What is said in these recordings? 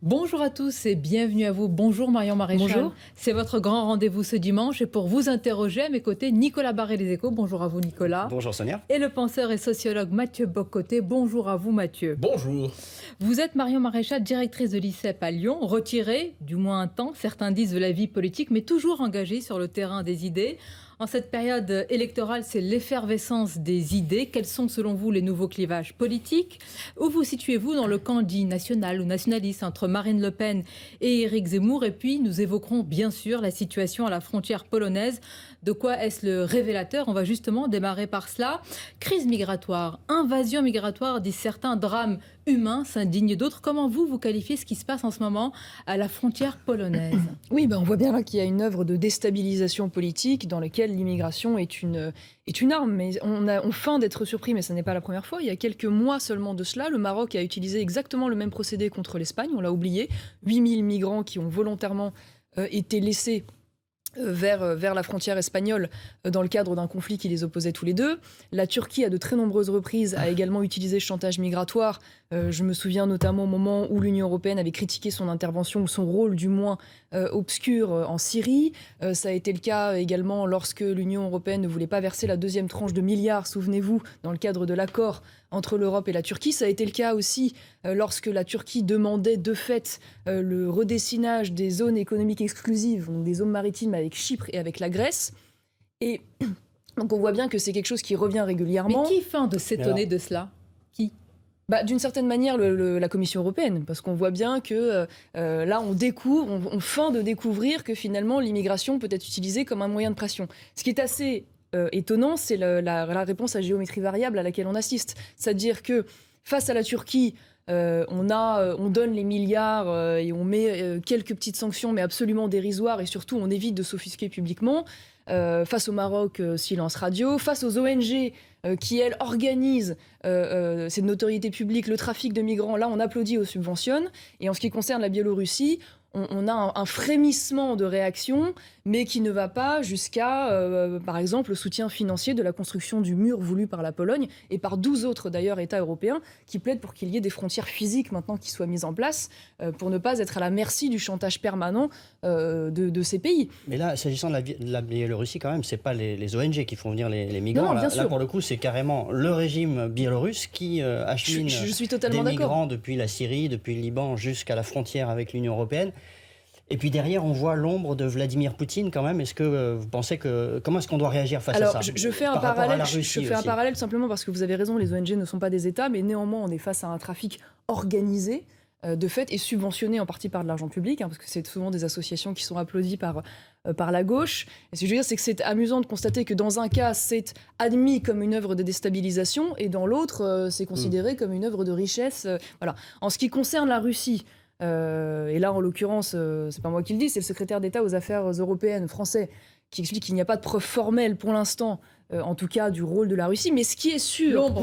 Bonjour à tous et bienvenue à vous. Bonjour Marion Maréchal. Bonjour. C'est votre grand rendez-vous ce dimanche et pour vous interroger à mes côtés, Nicolas Barré des Échos. Bonjour à vous Nicolas. Bonjour Sonia. Et le penseur et sociologue Mathieu Bocoté. Bonjour à vous Mathieu. Bonjour. Vous êtes Marion Maréchal, directrice de l'ICEP à Lyon, retirée, du moins un temps, certains disent de la vie politique, mais toujours engagée sur le terrain des idées. En cette période électorale, c'est l'effervescence des idées. Quels sont selon vous les nouveaux clivages politiques? Où vous situez-vous dans le camp dit national ou nationaliste entre Marine Le Pen et Éric Zemmour? Et puis nous évoquerons bien sûr la situation à la frontière polonaise. De quoi est-ce le révélateur? On va justement démarrer par cela. Crise migratoire, invasion migratoire, disent certains, drame humain s'indignent d'autres. Comment vous qualifiez ce qui se passe en ce moment à la frontière polonaise? Oui, on voit bien là qu'il y a une œuvre de déstabilisation politique dans laquelle l'immigration est une arme. Mais on feint d'être surpris, mais ce n'est pas la première fois. Il y a quelques mois seulement de cela, le Maroc a utilisé exactement le même procédé contre l'Espagne. On l'a oublié. 8000 migrants qui ont volontairement été laissés vers la frontière espagnole dans le cadre d'un conflit qui les opposait tous les deux. La Turquie, à de très nombreuses reprises, a également utilisé ce chantage migratoire. Je me souviens notamment au moment où l'Union européenne avait critiqué son intervention, ou son rôle du moins, obscur en Syrie. Ça a été le cas également lorsque l'Union européenne ne voulait pas verser la deuxième tranche de milliards, souvenez-vous, dans le cadre de l'accord entre l'Europe et la Turquie. Ça a été le cas aussi lorsque la Turquie demandait de fait le redessinage des zones économiques exclusives, donc des zones maritimes avec Chypre et avec la Grèce. Et donc on voit bien que c'est quelque chose qui revient régulièrement. Mais qui feint de s'étonner de cela? Qui? D'une certaine manière, la Commission européenne, parce qu'on voit bien que là, on feint de découvrir que finalement, l'immigration peut être utilisée comme un moyen de pression. Ce qui est assez étonnant, c'est la réponse à géométrie variable à laquelle on assiste. C'est-à-dire que face à la Turquie, on donne les milliards et on met quelques petites sanctions, mais absolument dérisoires, et surtout on évite de s'offusquer publiquement. Face au Maroc, silence radio. Face aux ONG qui, elles, organisent, c'est de notoriété publique, le trafic de migrants, là on applaudit ou subventionne. Et en ce qui concerne la Biélorussie, on a un frémissement de réaction, mais qui ne va pas jusqu'à, par exemple, le soutien financier de la construction du mur voulu par la Pologne et par 12 autres, d'ailleurs, États européens, qui plaident pour qu'il y ait des frontières physiques maintenant qui soient mises en place, pour ne pas être à la merci du chantage permanent de ces pays. Mais là, s'agissant de la Biélorussie, quand même, c'est pas les ONG qui font venir les migrants. Non, bien sûr. Là, pour le coup, c'est carrément le régime biélorusse qui achemine Je suis totalement des d'accord. migrants depuis la Syrie, depuis le Liban, jusqu'à la frontière avec l'Union européenne. Et puis derrière, on voit l'ombre de Vladimir Poutine quand même. Est-ce que vous pensez comment est-ce qu'on doit réagir face à ça? Je fais un par rapport à parallèle. la Je Russie fais un aussi. parallèle simplement parce que vous avez raison, les ONG ne sont pas des États, mais néanmoins, on est face à un trafic organisé, de fait, et subventionné en partie par de l'argent public, parce que c'est souvent des associations qui sont applaudies par la gauche. Et ce que je veux dire, c'est que c'est amusant de constater que dans un cas, c'est admis comme une œuvre de déstabilisation, et dans l'autre, c'est considéré comme une œuvre de richesse. Voilà. En ce qui concerne la Russie, et là, en l'occurrence, c'est pas moi qui le dis, c'est le secrétaire d'État aux affaires européennes français qui explique qu'il n'y a pas de preuve formelle pour l'instant, en tout cas, du rôle de la Russie. Mais ce qui est sûr, L'ombre,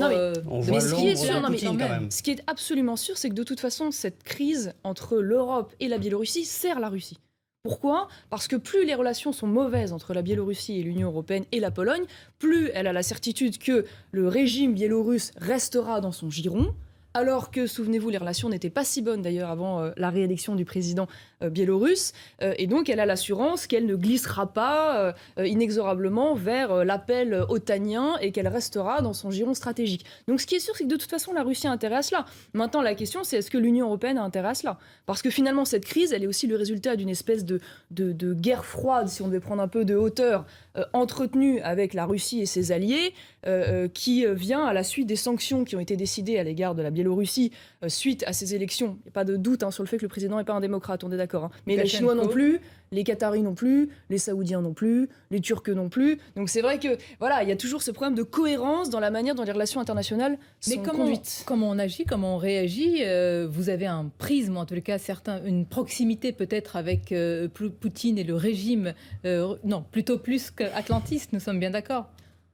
On mais voit ce qui est l'ombre sûr, de non, mais Poutine quand même. ce qui est absolument sûr, c'est que de toute façon, cette crise entre l'Europe et la Biélorussie sert la Russie. Pourquoi? Parce que plus les relations sont mauvaises entre la Biélorussie et l'Union européenne et la Pologne, plus elle a la certitude que le régime biélorusse restera dans son giron. Alors que, souvenez-vous, les relations n'étaient pas si bonnes d'ailleurs avant la réélection du président biélorusse. Et donc, elle a l'assurance qu'elle ne glissera pas inexorablement vers l'appel otanien et qu'elle restera dans son giron stratégique. Donc, ce qui est sûr, c'est que de toute façon, la Russie a intérêt à cela. Maintenant, la question, c'est est-ce que l'Union européenne a intérêt à cela? Parce que finalement, cette crise, elle est aussi le résultat d'une espèce de guerre froide, si on devait prendre un peu de hauteur, entretenue avec la Russie et ses alliés, qui vient à la suite des sanctions qui ont été décidées à l'égard de la Biélorussie suite à ces élections. Il n'y a pas de doute sur le fait que le président n'est pas un démocrate, on est d'accord. Mais les Chinois non plus, les Qataris non plus, les Saoudiens non plus, les Turcs non plus. Donc c'est vrai que voilà, il y a toujours ce problème de cohérence dans la manière dont les relations internationales sont conduites. Comment on agit, comment on réagit? Vous avez un prisme, en tout cas une proximité peut-être avec Poutine et le régime, non, plutôt plus qu'atlantiste, nous sommes bien d'accord.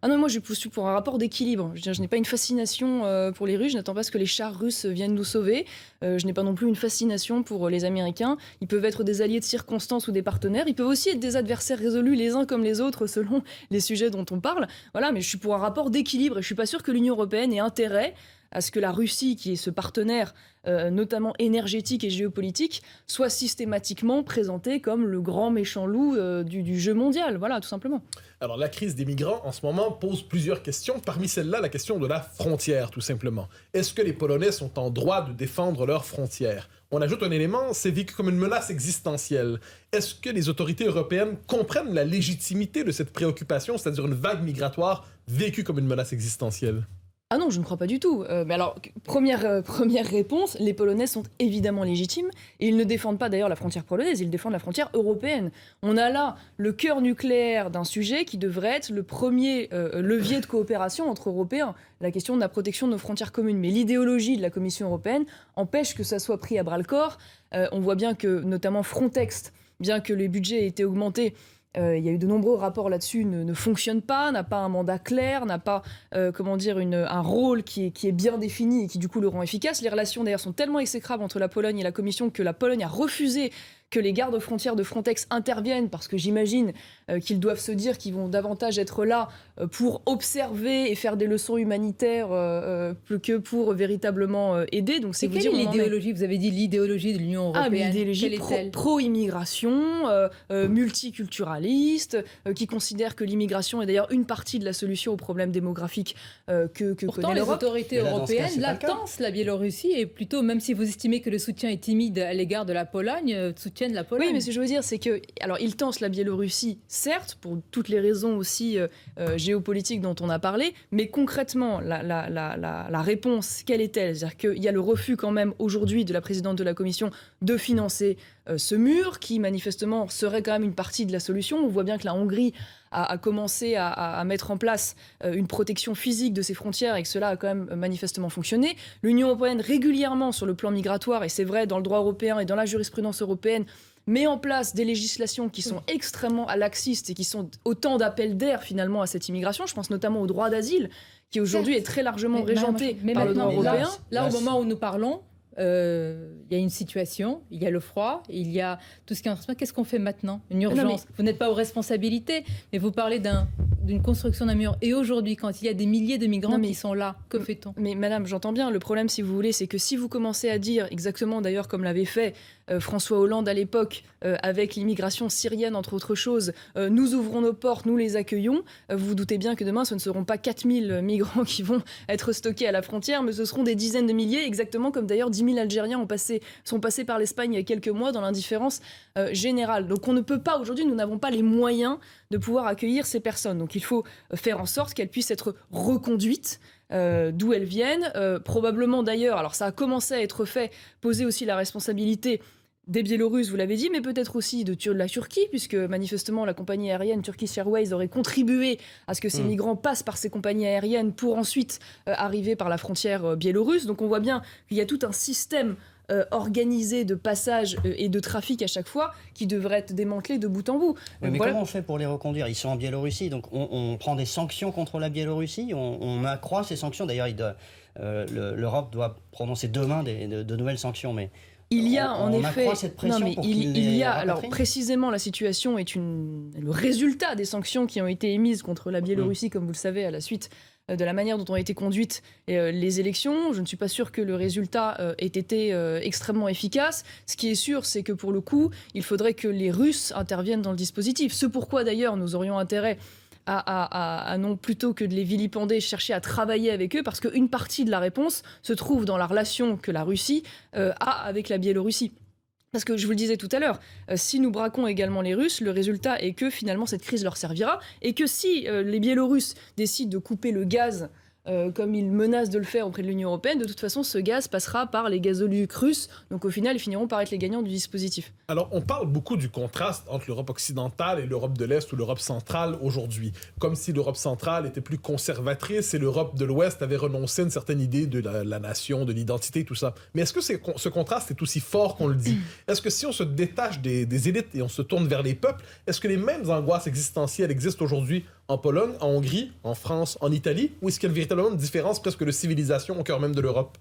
Ah non, moi je suis pour un rapport d'équilibre. Je n'ai pas une fascination pour les Russes, je n'attends pas ce que les chars russes viennent nous sauver. Je n'ai pas non plus une fascination pour les Américains. Ils peuvent être des alliés de circonstance ou des partenaires. Ils peuvent aussi être des adversaires résolus les uns comme les autres selon les sujets dont on parle. Voilà, mais je suis pour un rapport d'équilibre et je ne suis pas sûre que l'Union européenne ait intérêt à ce que la Russie, qui est ce partenaire notamment énergétique et géopolitique, soit systématiquement présentée comme le grand méchant loup du jeu mondial. Voilà, tout simplement. Alors, la crise des migrants, en ce moment, pose plusieurs questions. Parmi celles-là, la question de la frontière, tout simplement. Est-ce que les Polonais sont en droit de défendre leurs frontières? On ajoute un élément, c'est vécu comme une menace existentielle. Est-ce que les autorités européennes comprennent la légitimité de cette préoccupation, c'est-à-dire une vague migratoire vécue comme une menace existentielle? Ah non, je ne crois pas du tout. Mais alors, première réponse, les Polonais sont évidemment légitimes et ils ne défendent pas d'ailleurs la frontière polonaise, ils défendent la frontière européenne. On a là le cœur nucléaire d'un sujet qui devrait être le premier levier de coopération entre Européens, la question de la protection de nos frontières communes. Mais l'idéologie de la Commission européenne empêche que ça soit pris à bras-le-corps. On voit bien que, notamment Frontex, bien que les budgets aient été augmentés, il y a eu de nombreux rapports là-dessus, ne fonctionne pas, n'a pas un mandat clair, n'a pas un rôle qui est bien défini et qui du coup le rend efficace. Les relations d'ailleurs sont tellement exécrables entre la Pologne et la Commission que la Pologne a refusé que les gardes-frontières de Frontex interviennent, parce que j'imagine qu'ils doivent se dire qu'ils vont davantage être là pour observer et faire des leçons humanitaires plus que pour véritablement aider. Donc, c'est vous dire l'idéologie. Vous avez dit l'idéologie de l'Union européenne. L'idéologie pro-immigration, multiculturaliste, qui considère que l'immigration est d'ailleurs une partie de la solution aux problèmes démographiques que Pourtant, connaît l'Europe. Les autorités européennes latencent la Biélorussie, et plutôt, même si vous estimez que le soutien est timide à l'égard de la Pologne, soutiennent la Pologne. Oui, mais ce que je veux dire, c'est que, alors, ils tensent la Biélorussie, certes, pour toutes les raisons aussi géopolitiques dont on a parlé, mais concrètement, la réponse, quelle est-elle? C'est-à-dire qu'il y a le refus quand même aujourd'hui de la présidente de la Commission de financer ce mur, qui manifestement serait quand même une partie de la solution. On voit bien que la Hongrie a commencé à mettre en place une protection physique de ses frontières et que cela a quand même manifestement fonctionné. L'Union européenne, régulièrement sur le plan migratoire, et c'est vrai dans le droit européen et dans la jurisprudence européenne, met en place des législations qui sont extrêmement laxistes et qui sont autant d'appels d'air finalement à cette immigration. Je pense notamment au droit d'asile, qui aujourd'hui est très largement régenté par le droit européen. Là, au moment où nous parlons, il y a une situation, il y a le froid, il y a tout ce qui est en train de se passer. Qu'est-ce qu'on fait maintenant? Une urgence. Vous n'êtes pas aux responsabilités, mais vous parlez d'une construction d'un mur. Et aujourd'hui, quand il y a des milliers de migrants qui sont là, que fait-on? Mais madame, j'entends bien. Le problème, si vous voulez, c'est que si vous commencez à dire, exactement d'ailleurs comme l'avait fait François Hollande à l'époque, avec l'immigration syrienne, entre autres choses, nous ouvrons nos portes, nous les accueillons, vous vous doutez bien que demain, ce ne seront pas 4000 migrants qui vont être stockés à la frontière, mais ce seront des dizaines de milliers, exactement comme d'ailleurs 10 000 Algériens sont passés par l'Espagne il y a quelques mois dans l'indifférence générale. Donc on ne peut pas, aujourd'hui, nous n'avons pas les moyens de pouvoir accueillir ces personnes. Donc il faut faire en sorte qu'elles puissent être reconduites d'où elles viennent. Probablement d'ailleurs, alors ça a commencé à être fait, poser aussi la responsabilité des Biélorusses, vous l'avez dit, mais peut-être aussi de la Turquie, puisque manifestement la compagnie aérienne Turkish Airways aurait contribué à ce que ces migrants passent par ces compagnies aériennes pour ensuite arriver par la frontière biélorusse. Donc on voit bien qu'il y a tout un système organisé de passage et de trafic à chaque fois qui devrait être démantelé de bout en bout. Mais comment on fait pour les reconduire? Ils sont en Biélorussie, donc on prend des sanctions contre la Biélorussie, on accroît ces sanctions. D'ailleurs, l'Europe doit prononcer demain de nouvelles sanctions, mais... Il y a en effet, cette pression alors précisément la situation est le résultat des sanctions qui ont été émises contre la Biélorussie, comme vous le savez, à la suite de la manière dont ont été conduites les élections. Je ne suis pas sûre que le résultat ait été extrêmement efficace. Ce qui est sûr, c'est que pour le coup, il faudrait que les Russes interviennent dans le dispositif. Ce pourquoi d'ailleurs nous aurions intérêt à non plutôt que de les vilipender, chercher à travailler avec eux, parce qu'une partie de la réponse se trouve dans la relation que la Russie a avec la Biélorussie. Parce que je vous le disais tout à l'heure, si nous braquons également les Russes, le résultat est que finalement cette crise leur servira, et que si les Biélorusses décident de couper le gaz comme ils menacent de le faire auprès de l'Union européenne, de toute façon, ce gaz passera par les gazoducs russes. Donc au final, ils finiront par être les gagnants du dispositif. Alors, on parle beaucoup du contraste entre l'Europe occidentale et l'Europe de l'Est ou l'Europe centrale aujourd'hui. Comme si l'Europe centrale était plus conservatrice et l'Europe de l'Ouest avait renoncé à une certaine idée de la nation, de l'identité, tout ça. Mais est-ce que ce contraste est aussi fort qu'on le dit? Est-ce que si on se détache des élites et on se tourne vers les peuples, est-ce que les mêmes angoisses existentielles existent aujourd'hui en Pologne, en Hongrie, en France, en Italie? Ou est-ce qu'il y a véritablement une différence presque de civilisation au cœur même de l'Europe?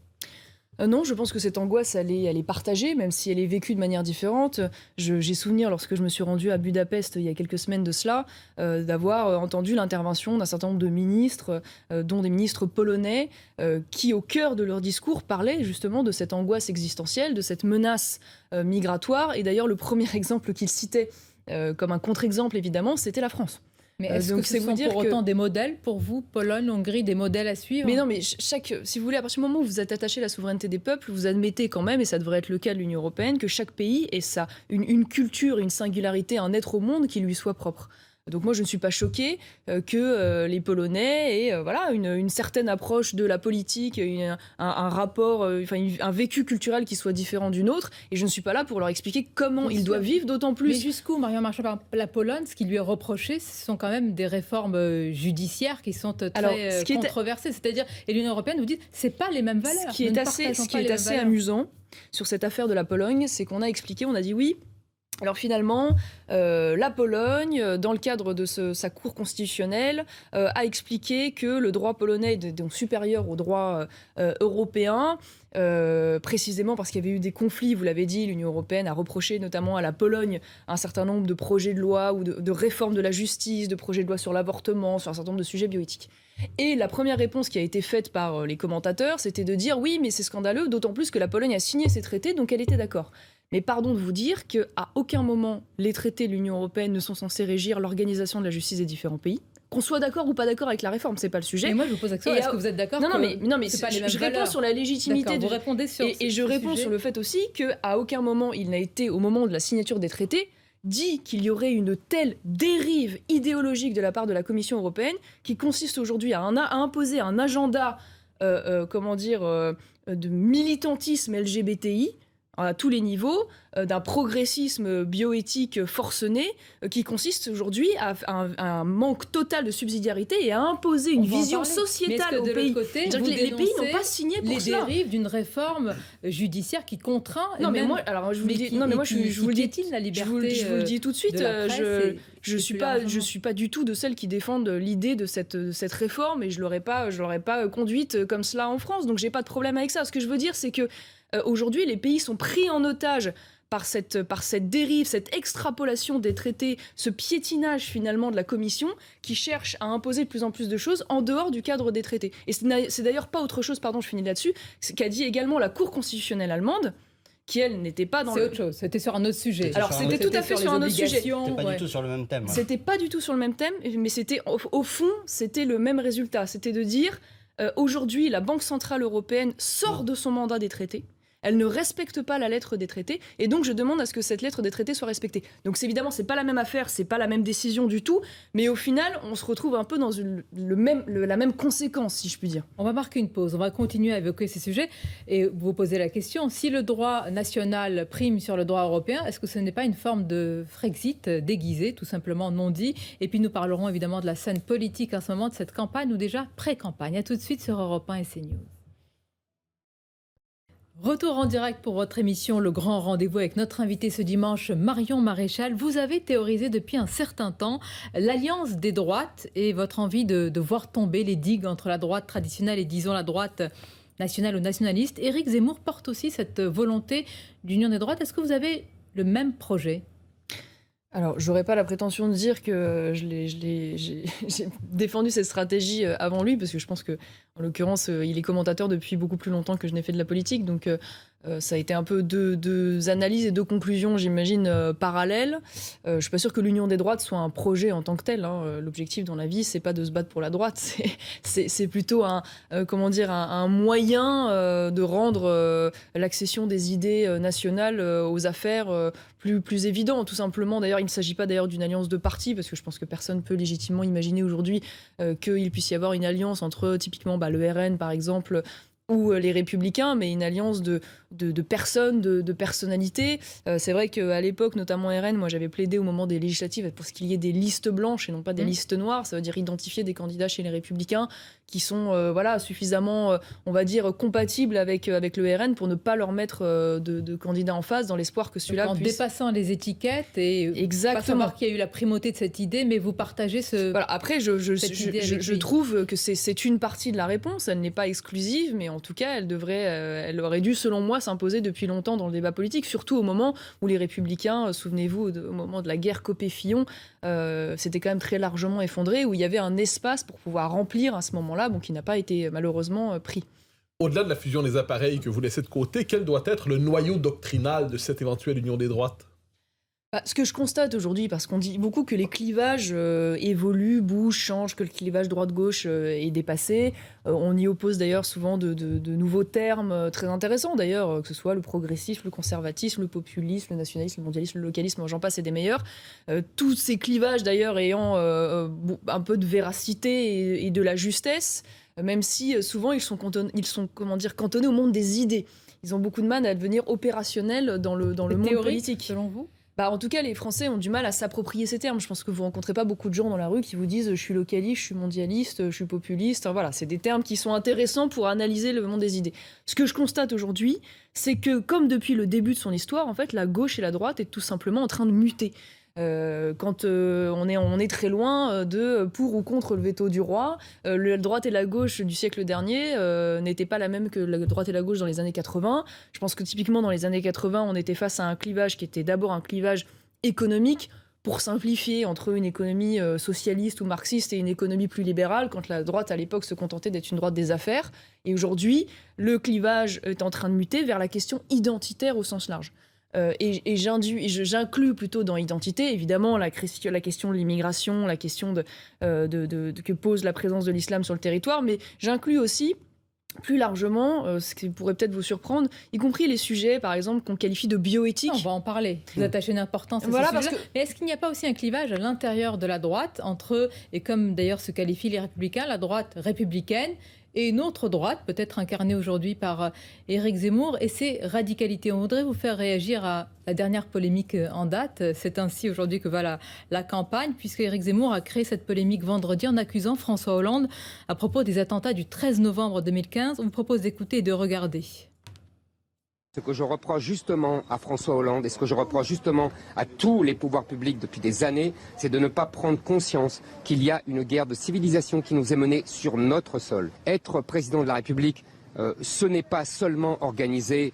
Non, je pense que cette angoisse, elle est partagée, même si elle est vécue de manière différente. J'ai souvenir, lorsque je me suis rendue à Budapest il y a quelques semaines de cela, d'avoir entendu l'intervention d'un certain nombre de ministres, dont des ministres polonais, qui, au cœur de leur discours, parlaient justement de cette angoisse existentielle, de cette menace migratoire. Et d'ailleurs, le premier exemple qu'ils citaient, comme un contre-exemple, évidemment, c'était la France. Mais est-ce que ce sont pour autant des modèles pour vous, Pologne, Hongrie, des modèles à suivre? Mais non, mais si vous voulez, à partir du moment où vous êtes attaché à la souveraineté des peuples, vous admettez quand même, et ça devrait être le cas de l'Union européenne, que chaque pays ait une culture, une singularité, un être au monde qui lui soit propre. Donc moi, je ne suis pas choquée que les Polonais aient une certaine approche de la politique, un rapport, un vécu culturel qui soit différent d'une autre. Et je ne suis pas là pour leur expliquer comment ils doivent vivre, d'autant plus. Mais jusqu'où, Marion Marchal, la Pologne, ce qui lui est reproché, ce sont quand même des réformes judiciaires qui sont très controversées. C'est-à-dire, et l'Union européenne vous dit, c'est pas les mêmes valeurs. Ce qui est assez amusant sur cette affaire de la Pologne, c'est qu'on a expliqué, on a dit oui. Alors finalement, la Pologne, dans le cadre de sa cour constitutionnelle, a expliqué que le droit polonais est donc supérieur au droit européen, précisément parce qu'il y avait eu des conflits, vous l'avez dit, l'Union européenne a reproché notamment à la Pologne un certain nombre de projets de loi ou de réformes de la justice, de projets de loi sur l'avortement, sur un certain nombre de sujets bioéthiques. Et la première réponse qui a été faite par les commentateurs, c'était de dire oui, mais c'est scandaleux, d'autant plus que la Pologne a signé ces traités, donc elle était d'accord. Mais pardon de vous dire qu'à aucun moment, les traités de l'Union européenne ne sont censés régir l'organisation de la justice des différents pays. Qu'on soit d'accord ou pas d'accord avec la réforme, c'est pas le sujet. Et moi, je vous pose la question, est-ce que vous êtes d'accord? Non, mais je réponds sur la légitimité. Vous répondez sur et je réponds sur le fait aussi qu'à aucun moment, il n'a été, au moment de la signature des traités, dit qu'il y aurait une telle dérive idéologique de la part de la Commission européenne qui consiste aujourd'hui à imposer un agenda de militantisme LGBTI à tous les niveaux, d'un progressisme bioéthique forcené, qui consiste aujourd'hui à un manque total de subsidiarité et à imposer une vision sociétale aux pays. Les pays n'ont pas signé pour cela. Les dérives d'une réforme judiciaire qui contraint. Non, mais moi, alors je vous le dis. Non, mais moi, je vous le dis. La liberté. Je vous le dis tout de suite. Je suis pas du tout de celles qui défendent l'idée de cette réforme, et je l'aurais pas conduite comme cela en France. Donc j'ai pas de problème avec ça. Ce que je veux dire, c'est que aujourd'hui, les pays sont pris en otage par cette dérive, cette extrapolation des traités, ce piétinage finalement de la Commission qui cherche à imposer de plus en plus de choses en dehors du cadre des traités. Et c'est d'ailleurs pas autre chose, pardon, je finis là-dessus, qu'a dit également la Cour constitutionnelle allemande, qui elle n'était pas dans C'est autre chose, c'était sur un autre sujet. Alors c'était tout à fait sur un autre sujet. C'était pas du tout sur le même thème. C'était pas du tout sur le même thème, mais c'était au fond, c'était le même résultat. C'était de dire, aujourd'hui, la Banque Centrale Européenne sort de son mandat des traités. Elle ne respecte pas la lettre des traités, et donc je demande à ce que cette lettre des traités soit respectée. Donc évidemment, c'est pas la même affaire, c'est pas la même décision du tout, mais au final, on se retrouve un peu dans la même conséquence, si je puis dire. On va marquer une pause, on va continuer à évoquer ces sujets, et vous poser la question, si le droit national prime sur le droit européen, est-ce que ce n'est pas une forme de Frexit déguisé, tout simplement non dit? Et puis nous parlerons évidemment de la scène politique en ce moment, de cette campagne, ou déjà pré-campagne. À tout de suite sur Europe 1 et CNews. Retour en direct pour votre émission Le Grand Rendez-vous avec notre invité ce dimanche, Marion Maréchal. Vous avez théorisé depuis un certain temps l'alliance des droites et votre envie de voir tomber les digues entre la droite traditionnelle et disons la droite nationale ou nationaliste. Éric Zemmour porte aussi cette volonté d'union des droites. Est-ce que vous avez le même projet ? Alors, j'aurais pas la prétention de dire que j'ai défendu cette stratégie avant lui, parce que je pense que, en l'occurrence, il est commentateur depuis beaucoup plus longtemps que je n'ai fait de la politique, donc ça a été un peu deux analyses et deux conclusions, j'imagine, parallèles. Je suis pas sûre que l'union des droites soit un projet en tant que tel. Hein. L'objectif dans la vie, c'est pas de se battre pour la droite, c'est plutôt un moyen de rendre l'accession des idées nationales aux affaires plus évident, tout simplement. D'ailleurs, il ne s'agit pas d'ailleurs d'une alliance de partis, parce que je pense que personne peut légitimement imaginer aujourd'hui qu'il puisse y avoir une alliance entre typiquement le RN, par exemple, ou les Républicains, mais une alliance de personnes, de personnalités. C'est vrai qu'à l'époque, notamment RN, moi j'avais plaidé au moment des législatives pour ce qu'il y ait des listes blanches et non pas des listes noires. Ça veut dire identifier des candidats chez les Républicains qui sont suffisamment, on va dire, compatibles avec le RN pour ne pas leur mettre de candidats en face, dans l'espoir que celui-là puisse... En dépassant les étiquettes et exactement. Pas savoir qui a eu la primauté de cette idée, mais vous partagez ce... Voilà, après, je trouve que c'est une partie de la réponse, elle n'est pas exclusive, mais en tout cas, elle aurait dû, selon moi, s'imposer depuis longtemps dans le débat politique, surtout au moment où les Républicains, souvenez-vous, au moment de la guerre Copé-Fillon, c'était quand même très largement effondré, où il y avait un espace pour pouvoir remplir à ce moment-là, qui n'a pas été malheureusement pris. Au-delà de la fusion des appareils que vous laissez de côté, quel doit être le noyau doctrinal de cette éventuelle union des droites? Ce que je constate aujourd'hui, parce qu'on dit beaucoup que les clivages évoluent, bougent, changent, que le clivage droite-gauche est dépassé. On y oppose d'ailleurs souvent de nouveaux termes très intéressants, d'ailleurs, que ce soit le progressisme, le conservatisme, le populisme, le nationalisme, le mondialisme, le localisme, j'en passe et des meilleurs. Tous ces clivages d'ailleurs ayant un peu de véracité et de la justesse, même si souvent ils sont cantonnés au monde des idées. Ils ont beaucoup de mal à devenir opérationnels dans le monde politique. Selon vous ? En tout cas, les Français ont du mal à s'approprier ces termes. Je pense que vous rencontrez pas beaucoup de gens dans la rue qui vous disent « je suis localiste, je suis mondialiste, je suis populiste ». Voilà, c'est des termes qui sont intéressants pour analyser le monde des idées. Ce que je constate aujourd'hui, c'est que comme depuis le début de son histoire, en fait, la gauche et la droite est tout simplement en train de muter. Quand on est très loin de pour ou contre le veto du roi. La droite et la gauche du siècle dernier n'étaient pas la même que la droite et la gauche dans les années 80. Je pense que typiquement dans les années 80, on était face à un clivage qui était d'abord un clivage économique, pour simplifier, entre une économie socialiste ou marxiste et une économie plus libérale, quand la droite à l'époque se contentait d'être une droite des affaires. Et aujourd'hui, le clivage est en train de muter vers la question identitaire au sens large. Et j'inclus plutôt dans identité, évidemment, la question de l'immigration, la question que pose la présence de l'islam sur le territoire, mais j'inclus aussi, plus largement, ce qui pourrait peut-être vous surprendre, y compris les sujets, par exemple, qu'on qualifie de bioéthique. On va en parler. Vous attachez une importance à ce sujet-là. Mais est-ce qu'il n'y a pas aussi un clivage à l'intérieur de la droite entre, et comme d'ailleurs se qualifient les Républicains, la droite républicaine et une autre droite, peut-être incarnée aujourd'hui par Éric Zemmour, et ses radicalités? On voudrait vous faire réagir à la dernière polémique en date. C'est ainsi aujourd'hui que va la campagne, puisque Éric Zemmour a créé cette polémique vendredi en accusant François Hollande à propos des attentats du 13 novembre 2015. On vous propose d'écouter et de regarder. Ce que je reproche justement à François Hollande et ce que je reproche justement à tous les pouvoirs publics depuis des années, c'est de ne pas prendre conscience qu'il y a une guerre de civilisation qui nous est menée sur notre sol. Être président de la République, ce n'est pas seulement organiser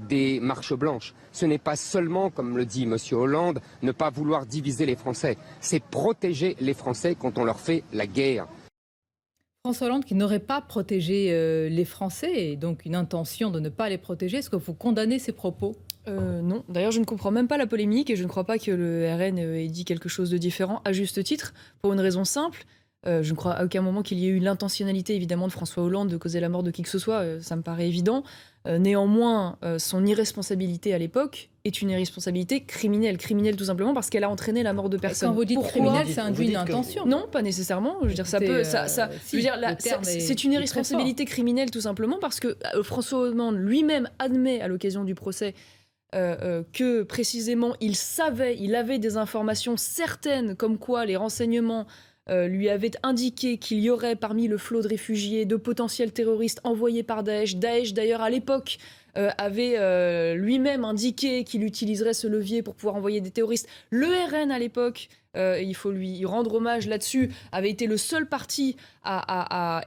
des marches blanches. Ce n'est pas seulement, comme le dit M. Hollande, ne pas vouloir diviser les Français. C'est protéger les Français quand on leur fait la guerre. François Hollande qui n'aurait pas protégé les Français et donc une intention de ne pas les protéger. Est-ce que vous condamnez ces propos ? Non. D'ailleurs, je ne comprends même pas la polémique et je ne crois pas que le RN ait dit quelque chose de différent, à juste titre, pour une raison simple. Je ne crois à aucun moment qu'il y ait eu l'intentionnalité, évidemment, de François Hollande de causer la mort de qui que ce soit. Ça me paraît évident. Néanmoins, son irresponsabilité à l'époque est une irresponsabilité criminelle. Criminelle tout simplement parce qu'elle a entraîné la mort de personnes. Quand vous dites criminelle, ça induit une intention. Non, pas nécessairement. Je veux dire, c'est une irresponsabilité criminelle tout simplement parce que François Hollande lui-même admet à l'occasion du procès que précisément il avait des informations certaines comme quoi les renseignements lui avait indiqué qu'il y aurait parmi le flot de réfugiés de potentiels terroristes envoyés par Daesh. Daesh, d'ailleurs, à l'époque, avait lui-même indiqué qu'il utiliserait ce levier pour pouvoir envoyer des terroristes. Le RN, à l'époque, il faut lui rendre hommage là-dessus, avait été le seul parti à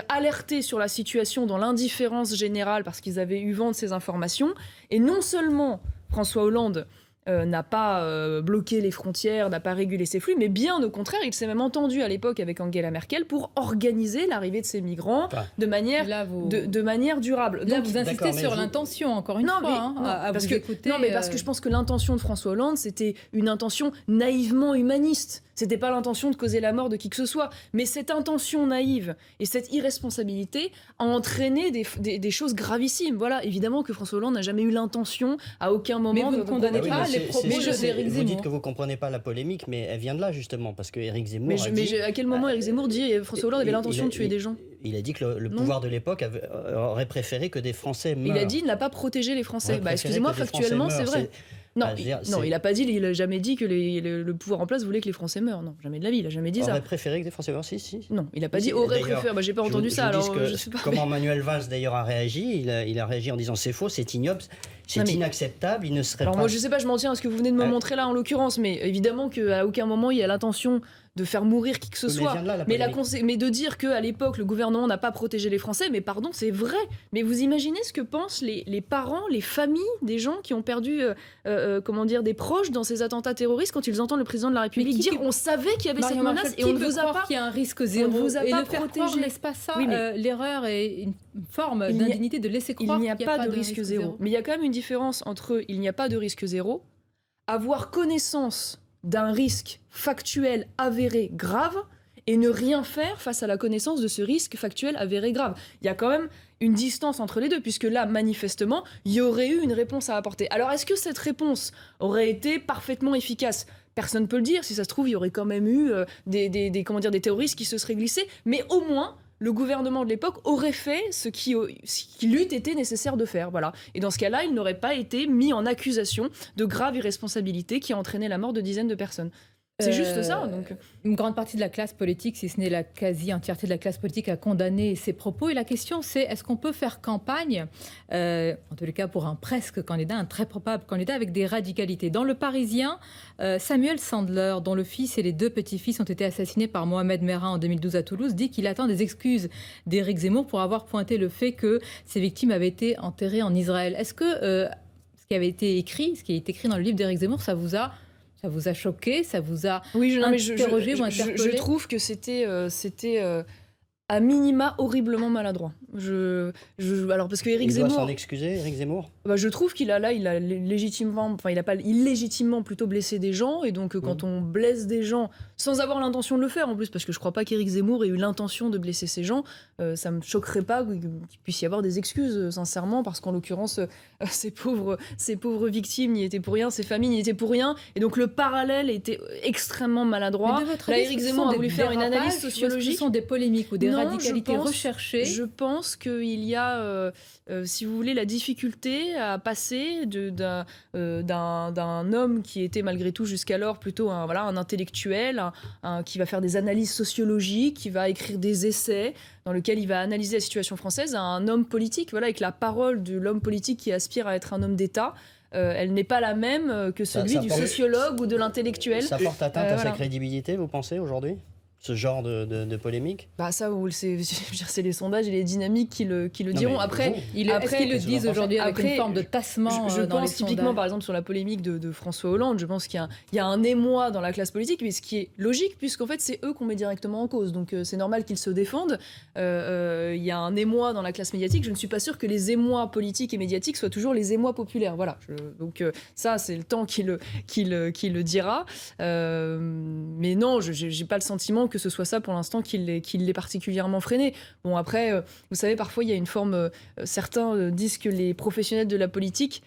alerter sur la situation dans l'indifférence générale parce qu'ils avaient eu vent de ces informations. Et non seulement François Hollande n'a pas bloqué les frontières, n'a pas régulé ses flux, mais bien au contraire, il s'est même entendu à l'époque avec Angela Merkel pour organiser l'arrivée de ces migrants de manière durable. Là, vous insistez sur l'intention, encore une fois, à vous écouter. Non, mais parce que je pense que l'intention de François Hollande, c'était une intention naïvement humaniste. C'était pas l'intention de causer la mort de qui que ce soit. Mais cette intention naïve et cette irresponsabilité a entraîné des choses gravissimes. Voilà, évidemment que François Hollande n'a jamais eu l'intention, à aucun moment... Mais vous ne condamnez pas les propos d'Éric Zemmour. Vous dites que vous ne comprenez pas la polémique, mais elle vient de là, justement, parce que Éric Zemmour mais à quel moment Éric Zemmour dit François Hollande avait l'intention de tuer des gens ? Il a dit que le pouvoir de l'époque aurait préféré que des Français meurent. Il a dit il n'a pas protégé les Français. Excusez-moi, factuellement, c'est vrai. Non, il n'a pas dit, il n'a jamais dit que le pouvoir en place voulait que les Français meurent. Non, jamais de la vie, il n'a jamais dit ça. Aurait préféré que des Français meurent, si. Non, il n'a pas dit aurait préféré. J'ai pas entendu ça. Je sais pas. Comment Manuel Valls d'ailleurs a réagi, il a réagi en disant c'est faux, c'est ignoble, c'est inacceptable, il ne serait pas... Moi je sais pas, je m'en tiens à ce que vous venez de me montrer là en l'occurrence, mais évidemment qu'à aucun moment il y a l'intention de faire mourir qui que ce Oui, mais elle soit. vient de là, la Mais, polémique. mais de dire qu'à l'époque, le gouvernement n'a pas protégé les Français, mais pardon, c'est vrai. Mais vous imaginez ce que pensent les parents, les familles des gens qui ont perdu des proches dans ces attentats terroristes quand ils entendent le président de la République dire on savait qu'il y avait cette Marion menace Maréchal, et on qui ne peut vous a croire pas... qu'il y a un risque zéro on ne vous a et pas le faire protégé. croire, n'est-ce pas ça Oui, mais l'erreur est une forme Il n'y a- d'indignité de laisser croire Il n'y a qu'il pas de risque zéro. Mais il y a quand même une différence entre il n'y a pas de risque zéro, avoir connaissance d'un risque factuel avéré grave et ne rien faire face à la connaissance de ce risque factuel avéré grave. Il y a quand même une distance entre les deux, puisque là, manifestement, il y aurait eu une réponse à apporter. Alors, est-ce que cette réponse aurait été parfaitement efficace ? Personne ne peut le dire. Si ça se trouve, il y aurait quand même eu des terroristes qui se seraient glissés. Mais au moins, le gouvernement de l'époque aurait fait ce qu'il eût été nécessaire de faire. Voilà. Et dans ce cas-là, il n'aurait pas été mis en accusation de grave irresponsabilité qui a entraîné la mort de dizaines de personnes. C'est juste ça. Donc. Une grande partie de la classe politique, si ce n'est la quasi-entièreté de la classe politique, a condamné ces propos. Et la question, c'est est-ce qu'on peut faire campagne, en tous les cas pour un presque candidat, un très probable candidat, avec des radicalités. Dans Le Parisien, Samuel Sandler, dont le fils et les 2 petits-fils ont été assassinés par Mohamed Merah en 2012 à Toulouse, dit qu'il attend des excuses d'Éric Zemmour pour avoir pointé le fait que ces victimes avaient été enterrées en Israël. Est-ce que ce qui avait été écrit, ce qui est écrit dans le livre d'Éric Zemmour, ça vous a choqué, ça vous a interrogé ou interpellé? Je trouve que c'était à minima horriblement maladroit. Alors parce que Éric Il doit Zemmour, s'en excuser, Éric Zemmour. je trouve qu'il a légitimement, il a pas illégitimement plutôt blessé des gens, et donc quand on blesse des gens sans avoir l'intention de le faire en plus, parce que je crois pas qu'Éric Zemmour ait eu l'intention de blesser ces gens, ça me choquerait pas qu'il puisse y avoir des excuses, sincèrement, parce qu'en l'occurrence, ces pauvres victimes n'y étaient pour rien, ces familles n'y étaient pour rien, et donc le parallèle était extrêmement maladroit. Là, Éric Zemmour a voulu faire une analyse sociologique. Ce sont des polémiques ou des radicalités recherchées. Je pense qu'il y a, si vous voulez, la difficulté à passer d'un homme qui était malgré tout jusqu'alors plutôt un intellectuel, qui va faire des analyses sociologiques, qui va écrire des essais dans lesquels il va analyser la situation française, à un homme politique, avec la parole de l'homme politique qui aspire à être un homme d'État. Elle n'est pas la même que celui du sociologue ou de l'intellectuel. Ça porte atteinte à sa crédibilité, vous pensez, aujourd'hui ? Ce genre de polémique ? Ça, c'est les sondages et les dynamiques qui le diront. Après, est-ce qu'ils le disent aujourd'hui avec une forme de tassement je dans les pense typiquement, sondages. par exemple, sur la polémique de François Hollande, je pense qu'il y a un émoi dans la classe politique, mais ce qui est logique, puisqu'en fait, c'est eux qu'on met directement en cause. Donc, c'est normal qu'ils se défendent. Il y a un émoi dans la classe médiatique. Je ne suis pas sûre que les émois politiques et médiatiques soient toujours les émois populaires. Voilà. Donc, ça, c'est le temps qui le dira. Mais non, je n'ai pas le sentiment que ce soit ça pour l'instant qui l'ait particulièrement freiné. Bon, après, vous savez, parfois il y a une forme, certains disent que les professionnels de la politique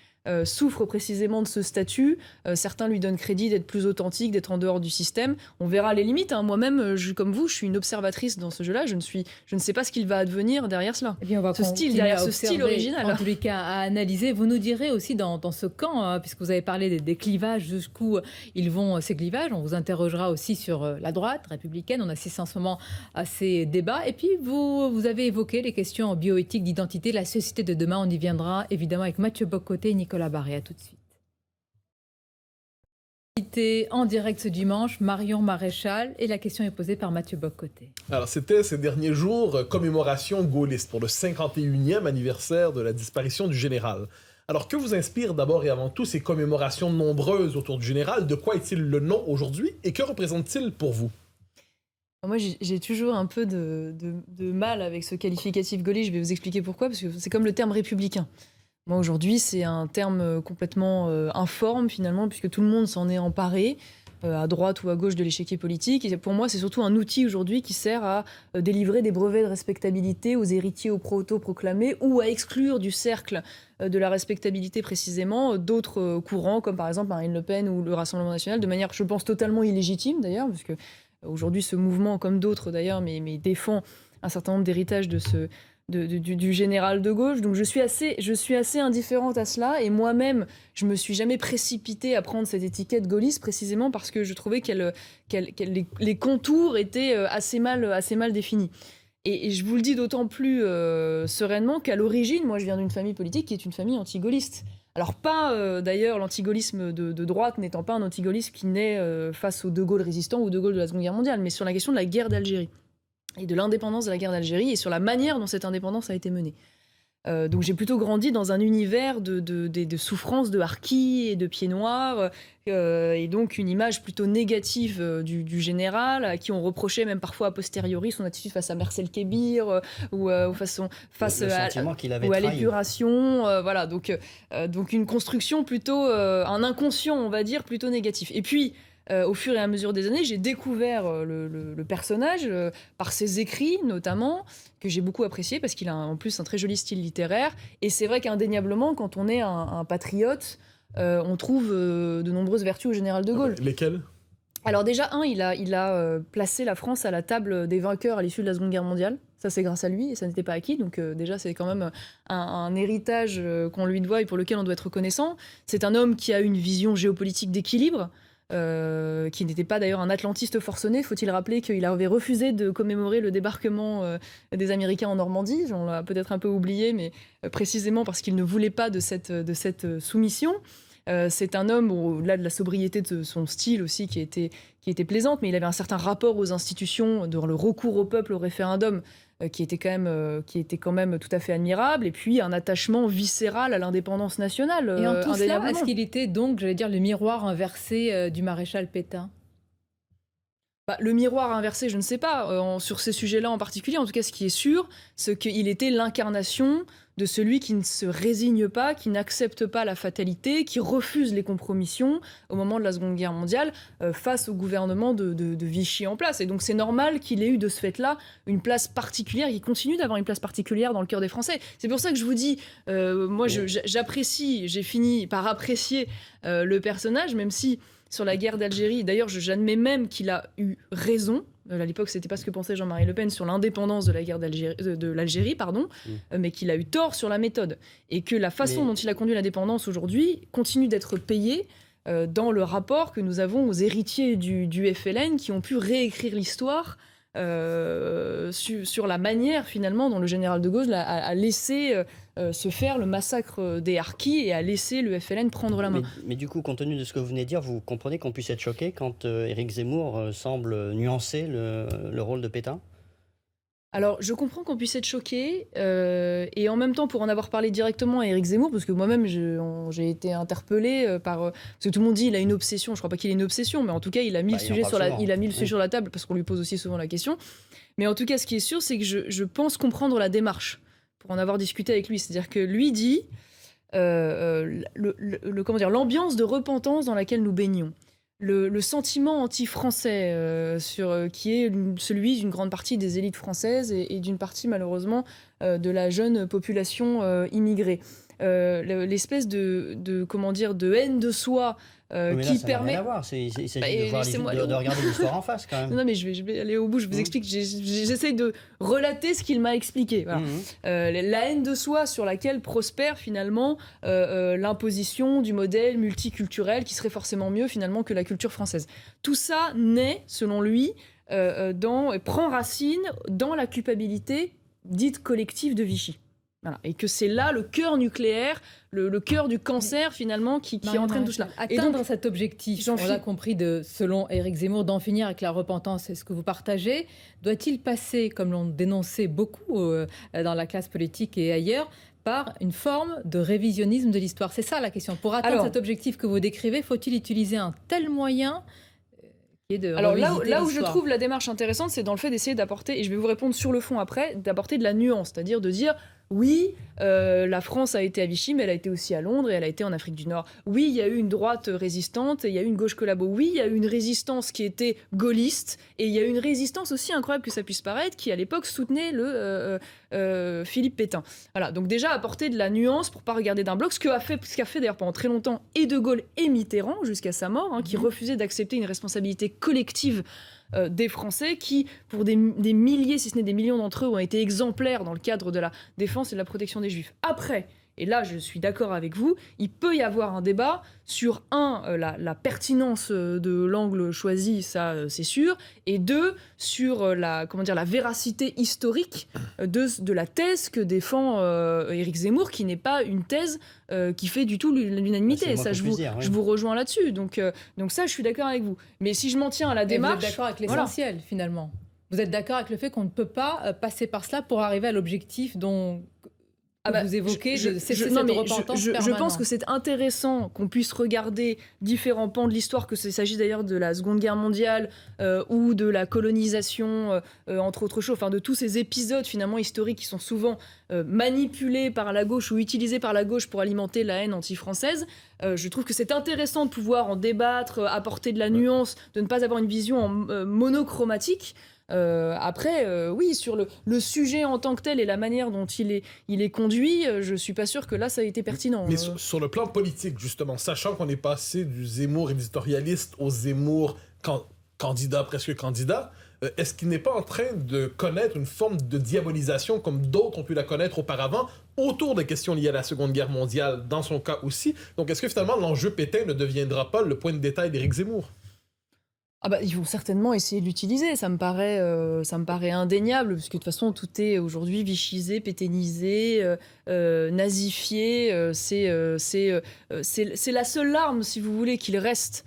souffre précisément de ce statut. Certains lui donnent crédit d'être plus authentique, d'être en dehors du système. On verra les limites. Moi-même, comme vous, je suis une observatrice dans ce jeu-là. Je ne sais pas ce qu'il va advenir derrière cela. Eh bien, on va ce style original. En tous les cas, à analyser. Vous nous direz aussi dans ce camp, puisque vous avez parlé des clivages, jusqu'où ils vont ces clivages. On vous interrogera aussi sur la droite républicaine. On assiste en ce moment à ces débats. Et puis, vous avez évoqué les questions bioéthiques, d'identité, la société de demain. On y viendra évidemment avec Mathieu Bock-Côté et Nicolas Barré. À tout de suite. En direct ce dimanche, Marion Maréchal, et la question est posée par Mathieu Bock-Côté. Alors, c'était ces derniers jours commémoration gaulliste pour le 51e anniversaire de la disparition du général. Alors, que vous inspire d'abord et avant tout ces commémorations nombreuses autour du général? De quoi est-il le nom aujourd'hui et que représente-t-il pour vous? Moi, j'ai toujours un peu de mal avec ce qualificatif gaulliste. Je vais vous expliquer pourquoi, parce que c'est comme le terme républicain. Moi, aujourd'hui, c'est un terme complètement informe, finalement, puisque tout le monde s'en est emparé, à droite ou à gauche de l'échiquier politique. Et pour moi, c'est surtout un outil aujourd'hui qui sert à délivrer des brevets de respectabilité aux héritiers auto-proclamés ou à exclure du cercle de la respectabilité, précisément, d'autres courants, comme par exemple Marine Le Pen ou le Rassemblement national, de manière, je pense, totalement illégitime, d'ailleurs, parce que aujourd'hui, ce mouvement, comme d'autres, d'ailleurs, mais défend un certain nombre d'héritages du général de gauche. Donc je suis assez indifférente à cela, et moi-même je me suis jamais précipitée à prendre cette étiquette gaulliste, précisément parce que je trouvais les contours étaient assez mal définis. Et je vous le dis d'autant plus sereinement qu'à l'origine, moi je viens d'une famille politique qui est une famille anti-gaulliste. Alors pas d'ailleurs l'antigaullisme de droite n'étant pas un antigaullisme qui naît face aux De Gaulle résistants ou De Gaulle de la Seconde Guerre mondiale, mais sur la question de la guerre d'Algérie et de l'indépendance de la guerre d'Algérie et sur la manière dont cette indépendance a été menée. Donc j'ai plutôt grandi dans un univers de souffrance, de harkis et de pieds noirs, et donc une image plutôt négative du général, à qui on reprochait même parfois a posteriori son attitude face à Marcel Kébir, ou face à l'épuration. Voilà, donc une construction plutôt, un inconscient, on va dire, plutôt négatif. Et puis, au fur et à mesure des années, j'ai découvert le personnage par ses écrits notamment, que j'ai beaucoup apprécié parce qu'il a en plus un très joli style littéraire. Et c'est vrai qu'indéniablement, quand on est un patriote, on trouve de nombreuses vertus au général de Gaulle. Lesquelles ? Alors déjà, il a placé la France à la table des vainqueurs à l'issue de la Seconde Guerre mondiale. Ça, c'est grâce à lui et ça n'était pas acquis. Donc déjà, c'est quand même un héritage qu'on lui doit et pour lequel on doit être reconnaissant. C'est un homme qui a une vision géopolitique d'équilibre, qui n'était pas d'ailleurs un atlantiste forcené. Faut-il rappeler qu'il avait refusé de commémorer le débarquement des Américains en Normandie. On l'a peut-être un peu oublié, mais précisément parce qu'il ne voulait pas de cette soumission. C'est un homme, au-delà de la sobriété de son style aussi, qui était plaisante, mais il avait un certain rapport aux institutions, dans le recours au peuple, au référendum, qui était quand même tout à fait admirable, et puis un attachement viscéral à l'indépendance nationale. Et en tout cela, est-ce qu'il était donc, j'allais dire, le miroir inversé du maréchal Pétain ? Le miroir inversé, je ne sais pas, sur ces sujets-là en particulier. En tout cas, ce qui est sûr, c'est qu'il était l'incarnation de celui qui ne se résigne pas, qui n'accepte pas la fatalité, qui refuse les compromissions au moment de la Seconde Guerre mondiale face au gouvernement de Vichy en place. Et donc c'est normal qu'il ait eu de ce fait-là une place particulière, qu'il continue d'avoir une place particulière dans le cœur des Français. C'est pour ça que je vous dis, j'apprécie, j'ai fini par apprécier le personnage, même si sur la guerre d'Algérie, d'ailleurs j'admets même qu'il a eu raison. À l'époque, c'était pas ce que pensait Jean-Marie Le Pen sur l'indépendance de la guerre de l'Algérie, mais qu'il a eu tort sur la méthode. Et que la façon dont il a conduit l'indépendance aujourd'hui continue d'être payée dans le rapport que nous avons aux héritiers du FLN qui ont pu réécrire l'histoire sur la manière finalement dont le général de Gaulle a laissé se faire le massacre des harkis et a laissé le FLN prendre la main. Mais du coup, compte tenu de ce que vous venez de dire, vous comprenez qu'on puisse être choqué quand Éric Zemmour semble nuancer le rôle de Pétain ? Alors, je comprends qu'on puisse être choqué, et en même temps, pour en avoir parlé directement à Éric Zemmour, parce que moi-même, j'ai été interpellée parce que tout le monde dit qu'il a une obsession. Je ne crois pas qu'il ait une obsession, mais en tout cas, il a mis le sujet sur la table, parce qu'on lui pose aussi souvent la question. Mais en tout cas, ce qui est sûr, c'est que je pense comprendre la démarche, pour en avoir discuté avec lui. C'est-à-dire que lui dit l'ambiance de repentance dans laquelle nous baignons. Le sentiment anti-français qui est celui d'une grande partie des élites françaises et d'une partie malheureusement de la jeune population immigrée. L'espèce de haine de soi qui permet... Il s'agit de regarder l'histoire en face quand même. Non mais je vais aller au bout, je vous explique, j'essaye de relater ce qu'il m'a expliqué. Voilà. La haine de soi sur laquelle prospère finalement l'imposition du modèle multiculturel qui serait forcément mieux finalement que la culture française. Tout ça naît, selon lui, prend racine dans la culpabilité dite collective de Vichy. Voilà. Et que c'est là le cœur nucléaire, le cœur du cancer finalement qui entraîne tout cela. Atteindre cet objectif, on l'a compris, selon Éric Zemmour, d'en finir avec la repentance, est-ce que vous partagez ? Doit-il passer, comme l'ont dénoncé beaucoup dans la classe politique et ailleurs, par une forme de révisionnisme de l'histoire ? C'est ça la question. Pour atteindre cet objectif que vous décrivez, faut-il utiliser un tel moyen ? Alors là où je trouve la démarche intéressante, c'est dans le fait d'essayer d'apporter, et je vais vous répondre sur le fond après, d'apporter de la nuance, c'est-à-dire de dire oui, la France a été à Vichy, mais elle a été aussi à Londres et elle a été en Afrique du Nord. Oui, il y a eu une droite résistante et il y a eu une gauche collabo. Oui, il y a eu une résistance qui était gaulliste et il y a eu une résistance aussi incroyable que ça puisse paraître qui à l'époque soutenait Philippe Pétain. Voilà, donc déjà apporter de la nuance pour pas regarder d'un bloc, ce qu'a fait d'ailleurs pendant très longtemps et De Gaulle et Mitterrand jusqu'à sa mort, qui refusait d'accepter une responsabilité collective des Français qui, pour des milliers, si ce n'est des millions d'entre eux, ont été exemplaires dans le cadre de la défense et de la protection des Juifs. Après, Et là, je suis d'accord avec vous, il peut y avoir un débat sur, la pertinence de l'angle choisi, ça c'est sûr, et deux, sur la véracité historique de la thèse que défend Éric Zemmour, qui n'est pas une thèse qui fait du tout l'unanimité. Ça, je vous rejoins là-dessus. Donc ça, je suis d'accord avec vous. Mais si je m'en tiens à la démarche... Vous êtes d'accord avec l'essentiel, finalement. Vous êtes d'accord avec le fait qu'on ne peut pas passer par cela pour arriver à l'objectif dont... vous évoquez je pense que c'est intéressant qu'on puisse regarder différents pans de l'histoire, que s'agisse d'ailleurs de la Seconde Guerre mondiale ou de la colonisation, entre autres choses, enfin de tous ces épisodes finalement historiques qui sont souvent manipulés par la gauche ou utilisés par la gauche pour alimenter la haine anti-française. Je trouve que c'est intéressant de pouvoir en débattre, apporter de la nuance, de ne pas avoir une vision monochromatique. Après, oui, sur le sujet en tant que tel et la manière dont il est conduit, je suis pas sûr que là, ça a été pertinent. Mais sur le plan politique, justement, sachant qu'on est passé du Zemmour éditorialiste au Zemmour presque candidat, est-ce qu'il n'est pas en train de connaître une forme de diabolisation comme d'autres ont pu la connaître auparavant autour des questions liées à la Seconde Guerre mondiale, dans son cas aussi? Donc, est-ce que finalement, l'enjeu Pétain ne deviendra pas le point de détail d'Éric Zemmour? Ils vont certainement essayer de l'utiliser, ça me paraît indéniable, parce que de toute façon, tout est aujourd'hui vichisé, pétainisé, nazifié. C'est la seule arme, si vous voulez, qu'il reste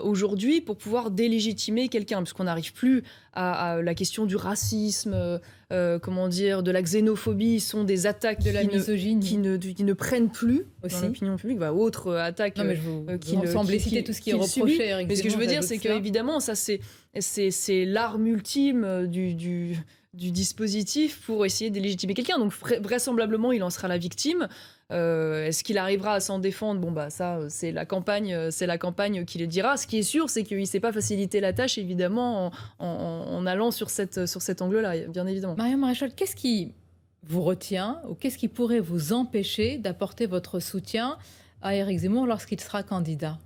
aujourd'hui pour pouvoir délégitimer quelqu'un, puisqu'on n'arrive plus à la question du racisme, de la xénophobie, sont des attaques de la misogynie qui ne prennent plus dans l'opinion publique. Autre attaque qui semblait citer tout ce qui est reproché à Éric Zemmour. Mais ce que je veux dire, c'est qu'évidemment, ça c'est l'arme ultime du dispositif pour essayer de délégitimer quelqu'un. Donc vraisemblablement, il en sera la victime. Est-ce qu'il arrivera à s'en défendre? Ça, c'est la campagne qui le dira. Ce qui est sûr, c'est qu'il ne s'est pas facilité la tâche, évidemment, en allant sur cet angle-là, bien évidemment. Marion Maréchal, qu'est-ce qui vous retient ou qu'est-ce qui pourrait vous empêcher d'apporter votre soutien à Éric Zemmour lorsqu'il sera candidat?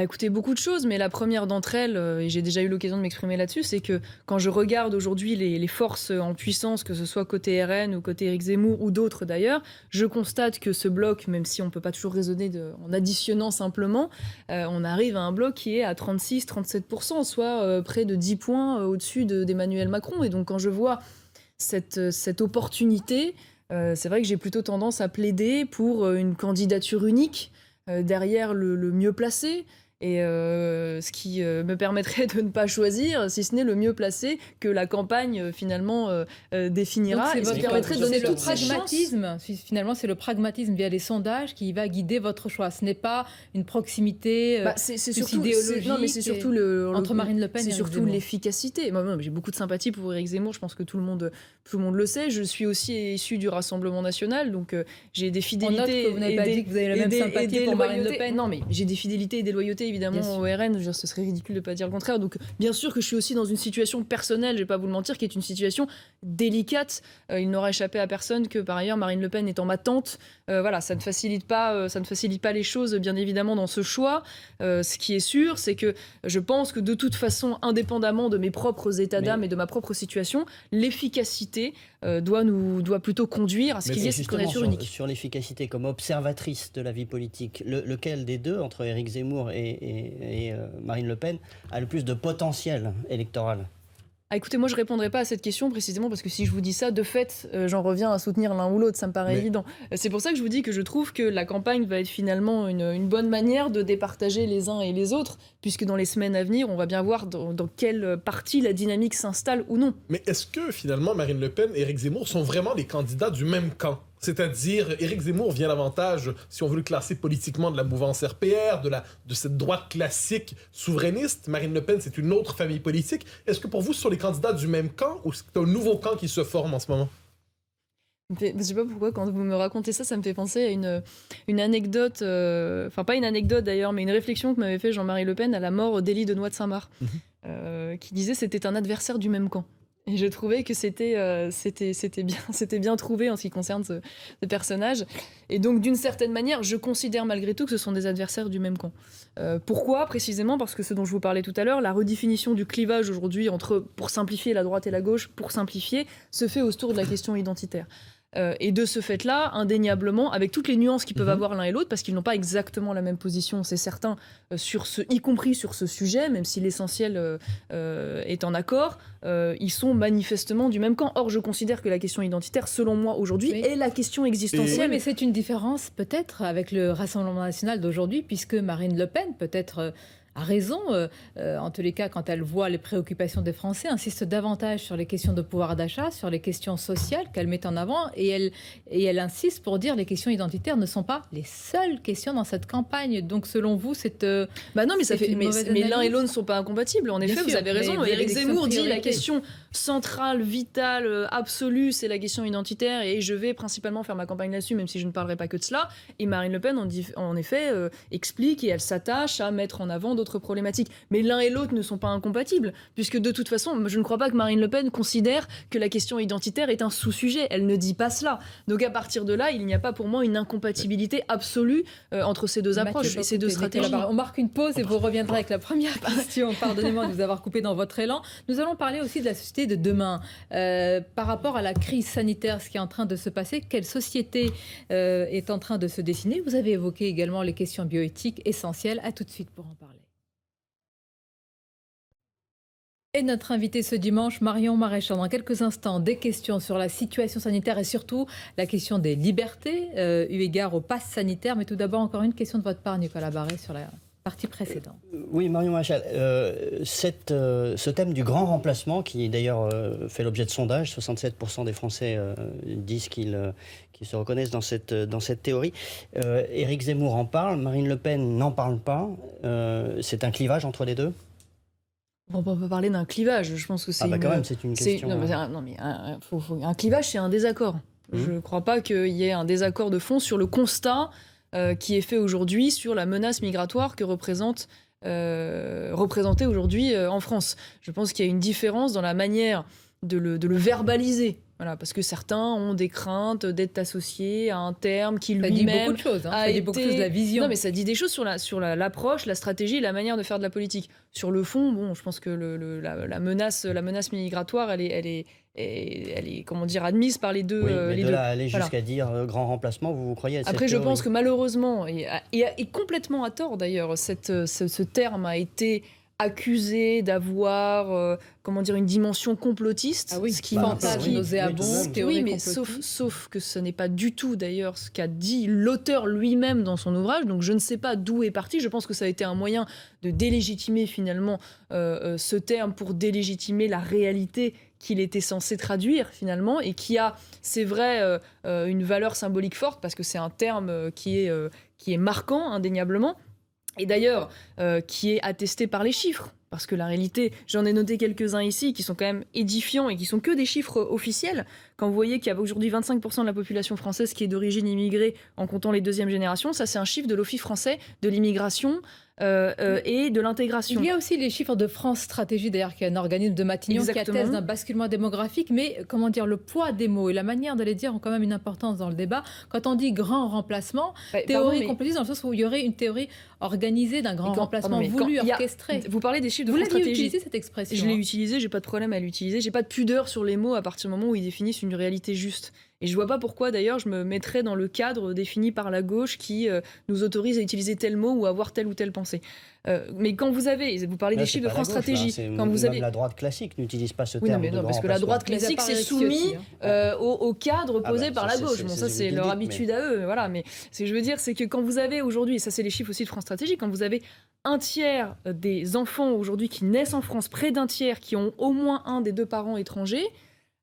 Écoutez, beaucoup de choses, mais la première d'entre elles, et j'ai déjà eu l'occasion de m'exprimer là-dessus, c'est que quand je regarde aujourd'hui les forces en puissance, que ce soit côté RN ou côté Éric Zemmour ou d'autres d'ailleurs, je constate que ce bloc, même si on ne peut pas toujours raisonner en additionnant simplement, on arrive à un bloc qui est à 36-37%, soit près de 10 points au-dessus d'Emmanuel Macron. Et donc quand je vois cette opportunité, c'est vrai que j'ai plutôt tendance à plaider pour une candidature unique derrière le mieux placé. Et ce qui me permettrait de ne pas choisir, si ce n'est le mieux placé que la campagne finalement définira. Donc, et ce qui permettrait de donner le toutes ces chances. pragmatisme. Finalement, c'est le pragmatisme via les sondages qui va guider votre choix. Ce n'est pas une proximité c'est surtout idéologique. Non, mais c'est surtout entre Marine Le Pen et c'est Éric surtout Zemmour. L'efficacité. Moi, j'ai beaucoup de sympathie pour Éric Zemmour. Je pense que tout le monde le sait. Je suis aussi issue du Rassemblement national, donc j'ai des fidélités. On note que vous n'avez pas dit que vous avez la même sympathie pour Marine Le Pen. Non, mais j'ai des fidélités et des loyautés évidemment au RN. Ce serait ridicule de ne pas dire le contraire. Donc, bien sûr que je suis aussi dans une situation personnelle, je ne vais pas vous le mentir, qui est une situation délicate. Il n'aura échappé à personne que, par ailleurs, Marine Le Pen étant ma tante, ça ne facilite pas les choses, bien évidemment, dans ce choix. Ce qui est sûr, c'est que je pense que, de toute façon, indépendamment de mes propres états d'âme et de ma propre situation, l'efficacité doit plutôt conduire à ce qu'il y ait cette candidature unique. Sur l'efficacité, comme observatrice de la vie politique, lequel des deux, entre Éric Zemmour et Marine Le Pen, a le plus de potentiel électoral? Écoutez, moi je répondrai pas à cette question précisément parce que si je vous dis ça, de fait, j'en reviens à soutenir l'un ou l'autre, ça me paraît évident. C'est pour ça que je vous dis que je trouve que la campagne va être finalement une bonne manière de départager les uns et les autres, puisque dans les semaines à venir, on va bien voir dans quelle partie la dynamique s'installe ou non. Mais est-ce que finalement Marine Le Pen et Éric Zemmour sont vraiment les candidats du même camp? C'est-à-dire, Éric Zemmour vient davantage, si on veut le classer politiquement, de la mouvance RPR, de cette droite classique souverainiste. Marine Le Pen, c'est une autre famille politique. Est-ce que pour vous, ce sont les candidats du même camp ou c'est un nouveau camp qui se forme en ce moment? Je sais pas pourquoi, quand vous me racontez ça, ça me fait penser à une anecdote, pas une anecdote d'ailleurs, mais une réflexion que m'avait fait Jean-Marie Le Pen à la mort d'Élie de Noix de Saint-Marc, qui disait c'était un adversaire du même camp. Et je trouvais que c'était bien trouvé en ce qui concerne ce personnage. Et donc, d'une certaine manière, je considère malgré tout que ce sont des adversaires du même camp. Pourquoi? Précisément parce que ce dont je vous parlais tout à l'heure, la redéfinition du clivage aujourd'hui entre, pour simplifier, la droite et la gauche, pour simplifier, se fait autour de la question identitaire. Et de ce fait-là, indéniablement, avec toutes les nuances qu'ils peuvent avoir l'un et l'autre, parce qu'ils n'ont pas exactement la même position, c'est certain, y compris sur ce sujet, même si l'essentiel est en accord, ils sont manifestement du même camp. Or, je considère que la question identitaire, selon moi, aujourd'hui, est la question existentielle. Oui, mais c'est une différence peut-être avec le Rassemblement national d'aujourd'hui, puisque Marine Le Pen, peut-être a raison, en tous les cas, quand elle voit les préoccupations des Français, insiste davantage sur les questions de pouvoir d'achat, sur les questions sociales qu'elle met en avant, et elle insiste pour dire que les questions identitaires ne sont pas les seules questions dans cette campagne. Donc, selon vous, c'est non, mais mais l'un et l'autre ne sont sont pas incompatibles. En effet, vous avez raison. Éric Zemmour dit la question centrale, vitale, absolue, c'est la question identitaire, et je vais principalement faire ma campagne là-dessus, même si je ne parlerai pas que de cela. Et Marine Le Pen, en effet, explique et elle s'attache à mettre en avant d'autres problématiques. Mais l'un et l'autre ne sont pas incompatibles, puisque de toute façon, je ne crois pas que Marine Le Pen considère que la question identitaire est un sous-sujet. Elle ne dit pas cela. Donc à partir de là, il n'y a pas pour moi une incompatibilité absolue entre ces deux approches et ces deux stratégies. On marque une pause et vous reviendrez avec la première question. Pardonnez-moi de vous avoir coupé dans votre élan. Nous allons parler aussi de la société de demain. Par rapport à la crise sanitaire, ce qui est en train de se passer, quelle société est en train de se dessiner? Vous avez évoqué également les questions bioéthiques essentielles. À tout de suite pour en parler. Et notre invité ce dimanche, Marion Maréchal. Dans quelques instants, des questions sur la situation sanitaire et surtout la question des libertés, eu égard au pass sanitaire. Mais tout d'abord, encore une question de votre part, Nicolas Barré, sur la partie précédente. Oui, Marion Maréchal, ce thème du grand remplacement, qui d'ailleurs fait l'objet de sondages, 67% des Français disent qu'ils se reconnaissent dans cette théorie. Éric Zemmour en parle, Marine Le Pen n'en parle pas. C'est un clivage entre les deux? On peut parler d'un clivage, je pense que c'est quand même, c'est une question... un clivage, c'est un désaccord. Je ne crois pas qu'il y ait un désaccord de fond sur le constat qui est fait aujourd'hui sur la menace migratoire que représentée aujourd'hui en France. Je pense qu'il y a une différence dans la manière de le verbaliser. Voilà, parce que certains ont des craintes d'être associés à un terme qui lui-même dit beaucoup de choses, ça dit beaucoup de choses de la vision. Non, mais ça dit des choses sur l'approche, la stratégie, la manière de faire de la politique. Sur le fond, bon, je pense que la menace migratoire, elle est comment dire, admise par les deux. Oui, mais les de deux. là aller jusqu'à dire grand remplacement, vous croyez à cette Après, je théorie? pense que malheureusement, et complètement à tort d'ailleurs, ce terme a été accusé d'avoir une dimension complotiste. Ah oui, ce qui fantasme nauséabond, théorie mais complotiste. sauf que ce n'est pas du tout d'ailleurs ce qu'a dit l'auteur lui-même dans son ouvrage, donc je ne sais pas d'où est parti. Je pense que ça a été un moyen de délégitimer finalement ce terme pour délégitimer la réalité qu'il était censé traduire finalement, et qui a, c'est vrai, une valeur symbolique forte parce que c'est un terme qui est marquant indéniablement, et d'ailleurs qui est attesté par les chiffres. Parce que la réalité, j'en ai noté quelques-uns ici qui sont quand même édifiants et qui sont que des chiffres officiels. Quand vous voyez qu'il y a aujourd'hui 25% de la population française qui est d'origine immigrée en comptant les deuxièmes générations, ça c'est un chiffre de l'Office français de l'immigration et de l'intégration. Il y a aussi les chiffres de France Stratégie, d'ailleurs, qui est un organisme de Matignon. Exactement. Qui atteste d'un basculement démographique, mais comment dire, le poids des mots et la manière de les dire ont quand même une importance dans le débat. Quand on dit grand remplacement, théorie complotiste, dans le sens où il y aurait une théorie organisée d'un grand remplacement voulu, orchestré. Vous parlez des chiffres de France Stratégie. Vous l'aviez utilisé cette expression? Je l'ai utilisée, j'ai pas de problème à l'utiliser. J'ai pas de pudeur sur les mots à partir du moment où ils définissent une réalité juste. Et je vois pas pourquoi d'ailleurs je me mettrais dans le cadre défini par la gauche qui nous autorise à utiliser tel mot ou à avoir telle ou telle pensée. Mais quand vous parlez des chiffres de France Stratégie, quand vous avez la droite classique n'utilise pas ce terme. Non, parce que la droite classique c'est soumis au cadre posé par la gauche. Bon, ça c'est leur habitude à eux. Voilà, mais ce que je veux dire, c'est que quand vous avez aujourd'hui, et ça c'est les chiffres aussi de France Stratégie, quand vous avez un tiers des enfants aujourd'hui qui naissent en France, près d'un tiers qui ont au moins un des deux parents étrangers.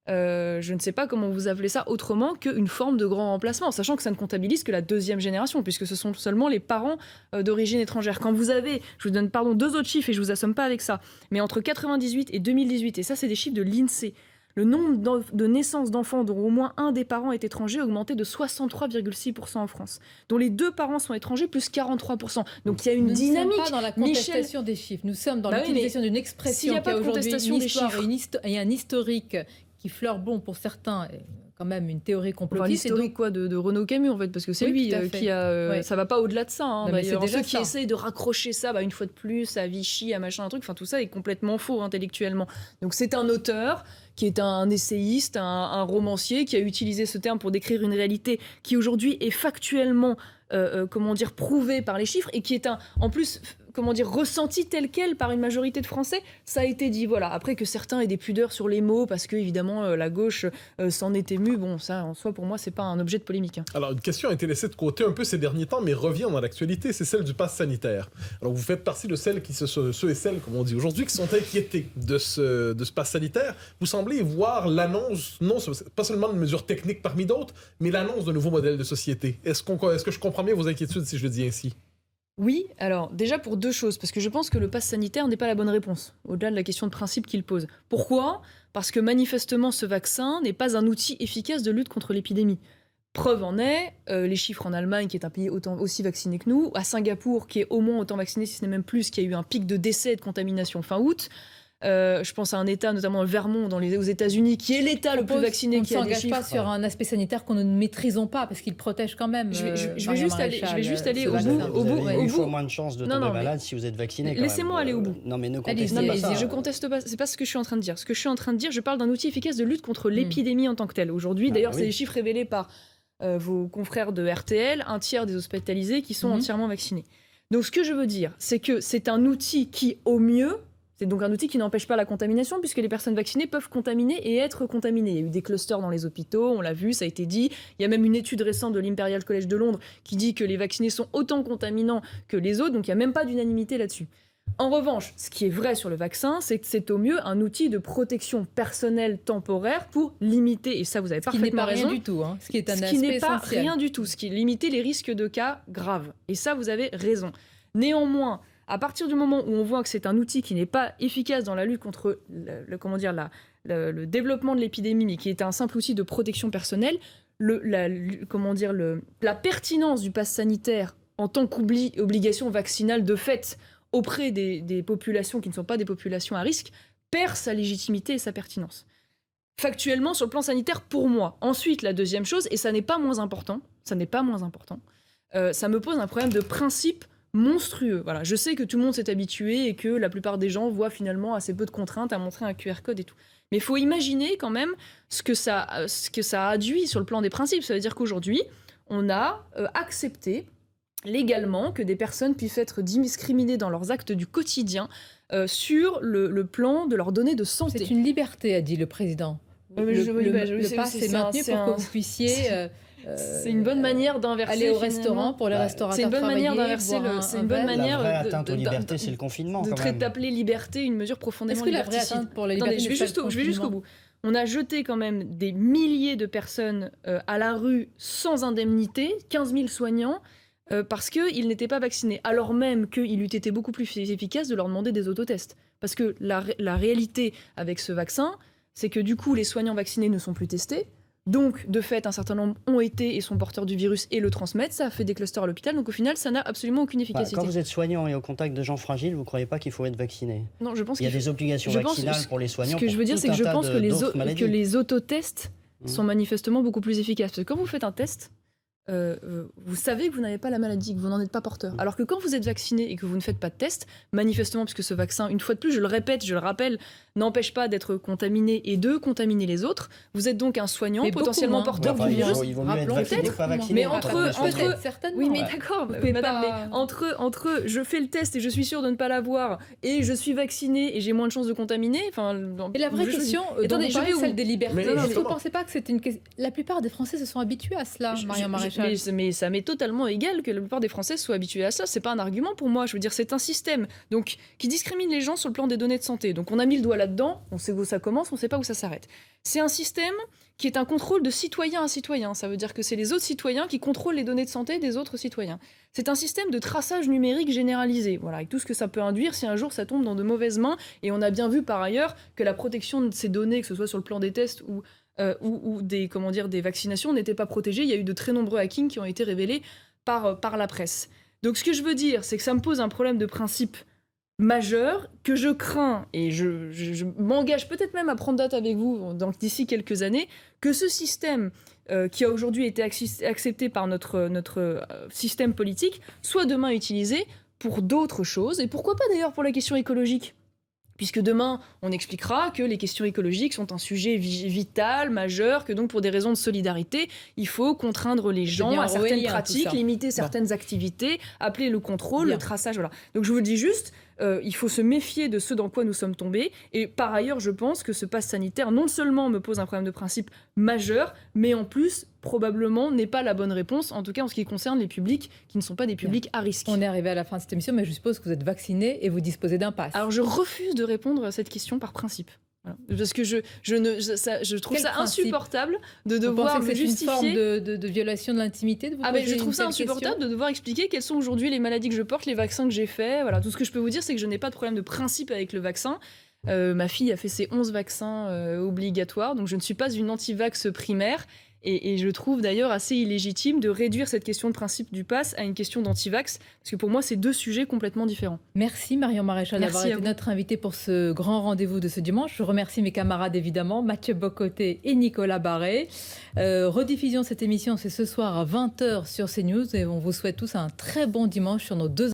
Je ne sais pas comment vous appelez ça autrement qu'une forme de grand remplacement, sachant que ça ne comptabilise que la deuxième génération, puisque ce sont seulement les parents d'origine étrangère. Quand vous avez, je vous donne deux autres chiffres et je vous assomme pas avec ça, mais entre 98 et 2018, et ça c'est des chiffres de l'INSEE, le nombre de naissances d'enfants dont au moins un des parents est étranger a augmenté de 63,6% en France, dont les deux parents sont étrangers, plus 43%. Donc il y a une dynamique. Nous ne sommes pas dans la contestation des chiffres, nous sommes dans l'utilisation d'une expression qui a aujourd'hui une histoire et un historique qui fleure bon pour certains, quand même une théorie complotiste. Enfin, l'historique de Renaud Camus en fait, parce que c'est lui qui a... Ça va pas au-delà de ça. Hein, d'ailleurs, ceux qui essayent de raccrocher ça, une fois de plus, à Vichy, à machin, un truc, enfin tout ça est complètement faux intellectuellement. Donc c'est un auteur qui est un essayiste, un romancier, qui a utilisé ce terme pour décrire une réalité qui aujourd'hui est factuellement prouvée par les chiffres et qui est en plus ressenti tel quel par une majorité de Français. Ça a été dit, voilà. Après que certains aient des pudeurs sur les mots parce que évidemment la gauche s'en est émue, bon, ça en soi pour moi c'est pas un objet de polémique. Alors une question a été laissée de côté un peu ces derniers temps, mais revient dans l'actualité, c'est celle du pass sanitaire. Alors vous faites partie de ceux et celles, comme on dit aujourd'hui, qui sont inquiétés de ce pass sanitaire. Vous semblez voir l'annonce, non pas seulement de mesures techniques parmi d'autres, mais l'annonce d'un nouveau modèle de société. Est-ce que je comprends bien vos inquiétudes si je le dis ainsi? Oui, alors déjà pour deux choses, parce que je pense que le pass sanitaire n'est pas la bonne réponse, au-delà de la question de principe qu'il pose. Pourquoi ? Parce que manifestement ce vaccin n'est pas un outil efficace de lutte contre l'épidémie. Preuve en est, les chiffres en Allemagne, qui est un pays aussi vacciné que nous, à Singapour, qui est au moins autant vacciné, si ce n'est même plus, qui a eu un pic de décès et de contamination fin août. Je pense à un État, notamment le Vermont, aux États-Unis, qui est l'État le plus vacciné, qui a des chiffres. On ne s'engage pas sur un aspect sanitaire qu'on ne maîtrisons pas, parce qu'il protège quand même. Je vais juste aller au bout. Vous avez 8 fois moins de chances de tomber malade si vous êtes vacciné. Laissez-moi aller au bout. Non, mais ne contestez pas ça. Je conteste pas. C'est pas ce que je suis en train de dire. Ce que je suis en train de dire, je parle d'un outil efficace de lutte contre l'épidémie en tant que telle. Aujourd'hui, d'ailleurs, c'est les chiffres révélés par vos confrères de RTL, un tiers des hospitalisés qui sont entièrement vaccinés. Donc, ce que je veux dire, c'est que c'est un outil qui, au mieux, c'est donc un outil qui n'empêche pas la contamination, puisque les personnes vaccinées peuvent contaminer et être contaminées. Il y a eu des clusters dans les hôpitaux, on l'a vu, ça a été dit. Il y a même une étude récente de l'Imperial College de Londres qui dit que les vaccinés sont autant contaminants que les autres, donc il n'y a même pas d'unanimité là-dessus. En revanche, ce qui est vrai sur le vaccin, c'est que c'est au mieux un outil de protection personnelle temporaire pour limiter, et ça vous avez parfaitement raison. Ce qui n'est pas rien du tout, hein. Ce qui est un aspect n'est pas essentiel. rien du tout, ce qui est limiter les risques de cas graves. Et ça, vous avez raison. Néanmoins, à partir du moment où on voit que c'est un outil qui n'est pas efficace dans la lutte contre le développement de l'épidémie, mais qui est un simple outil de protection personnelle, la pertinence du pass sanitaire en tant qu'obligation vaccinale de fait auprès des populations qui ne sont pas des populations à risque perd sa légitimité et sa pertinence. Factuellement, sur le plan sanitaire, pour moi. Ensuite, la deuxième chose, et ça n'est pas moins important, ça me pose un problème de principe monstrueux. Voilà, je sais que tout le monde s'est habitué et que la plupart des gens voient finalement assez peu de contraintes à montrer un QR code et tout. Mais il faut imaginer quand même ce que ça a induit sur le plan des principes. Ça veut dire qu'aujourd'hui, on a accepté légalement que des personnes puissent être discriminées dans leurs actes du quotidien sur le plan de leurs données de santé. C'est une liberté, a dit le président. Le pass est maintenu pour que vous puissiez... c'est une bonne manière d'inverser. Aller au restaurant pour les restaurateurs. C'est une bonne manière d'inverser. C'est une bonne manière. La vraie atteinte aux libertés, c'est le confinement. D'appeler liberté une mesure profondément liberticide. Est-ce que la vraie atteinte pour la liberté, je vais jusqu'au bout. On a jeté quand même des milliers de personnes à la rue sans indemnité, 15 000 soignants, parce qu'ils n'étaient pas vaccinés. Alors même qu'il eût été beaucoup plus efficace de leur demander des autotests. Parce que la réalité avec ce vaccin, c'est que du coup, les soignants vaccinés ne sont plus testés. Donc, de fait, un certain nombre ont été et sont porteurs du virus et le transmettent. Ça a fait des clusters à l'hôpital. Donc, au final, ça n'a absolument aucune efficacité. Quand vous êtes soignant et au contact de gens fragiles, vous ne croyez pas qu'il faut être vacciné? Non, je pense qu'il y a des obligations vaccinales pour les soignants. Ce que je veux dire, c'est que je pense que les autotests sont manifestement beaucoup plus efficaces. Parce que quand vous faites un test, vous savez que vous n'avez pas la maladie, que vous n'en êtes pas porteur. Alors que quand vous êtes vacciné et que vous ne faites pas de test, manifestement, puisque ce vaccin, une fois de plus, je le répète, je le rappelle, n'empêche pas d'être contaminé et de contaminer les autres, vous êtes donc un soignant potentiellement porteur du virus. Il vaut mieux être vacciné que pas vacciné. Mais entre certainement. Oui, mais d'accord, madame, mais entre je fais le test et je suis sûre de ne pas l'avoir et je suis vacciné et j'ai moins de chances de contaminer. Et la vraie question, attendez, je vais celle des libertés. Est-ce que vous ne pensez pas que c'est une question... La plupart des Français se sont habitués à cela, Marion Maréchal. Mais ça m'est totalement égal que la plupart des Français soient habitués à ça. C'est pas un argument pour moi. Je veux dire, c'est un système donc qui discrimine les gens sur le plan des données de santé. Donc on a mis le doigt là-dedans. On sait où ça commence, on sait pas où ça s'arrête. C'est un système qui est un contrôle de citoyen à citoyen. Ça veut dire que c'est les autres citoyens qui contrôlent les données de santé des autres citoyens. C'est un système de traçage numérique généralisé. Voilà, avec tout ce que ça peut induire si un jour ça tombe dans de mauvaises mains. Et on a bien vu par ailleurs que la protection de ces données, que ce soit sur le plan des tests ou des vaccinations, n'étaient pas protégées. Il y a eu de très nombreux hackings qui ont été révélés par la presse. Donc ce que je veux dire, c'est que ça me pose un problème de principe majeur que je crains, et je m'engage peut-être même à prendre date avec vous d'ici quelques années, que ce système qui a aujourd'hui été accepté par notre système politique soit demain utilisé pour d'autres choses, et pourquoi pas d'ailleurs pour la question écologique. Puisque demain, on expliquera que les questions écologiques sont un sujet vital, majeur, que donc pour des raisons de solidarité, il faut contraindre les gens à certaines pratiques, limiter certaines activités, appeler le contrôle, le traçage, voilà. Donc je vous le dis juste, il faut se méfier de ce dans quoi nous sommes tombés. Et par ailleurs, je pense que ce pass sanitaire, non seulement me pose un problème de principe majeur, mais en plus, probablement, n'est pas la bonne réponse, en tout cas en ce qui concerne les publics qui ne sont pas des publics à risque. On est arrivé à la fin de cette émission, mais je suppose que vous êtes vacciné et vous disposez d'un pass. Alors je refuse de répondre à cette question par principe. Voilà. Parce que je trouve ça insupportable de devoir me justifier. C'est une forme de violation de l'intimité de vous poser je trouve ça insupportable de devoir expliquer quelles sont aujourd'hui les maladies que je porte, les vaccins que j'ai faits. Voilà. Tout ce que je peux vous dire, c'est que je n'ai pas de problème de principe avec le vaccin. Ma fille a fait ses 11 vaccins obligatoires, donc je ne suis pas une anti-vax primaire. Et je trouve d'ailleurs assez illégitime de réduire cette question de principe du pass à une question d'anti-vax, parce que pour moi, c'est deux sujets complètement différents. Merci Marion Maréchal d'avoir été notre invitée pour ce grand rendez-vous de ce dimanche. Je remercie mes camarades évidemment, Mathieu Bocoté et Nicolas Barré. Rediffusion de cette émission, c'est ce soir à 20h sur CNews et on vous souhaite tous un très bon dimanche sur nos deux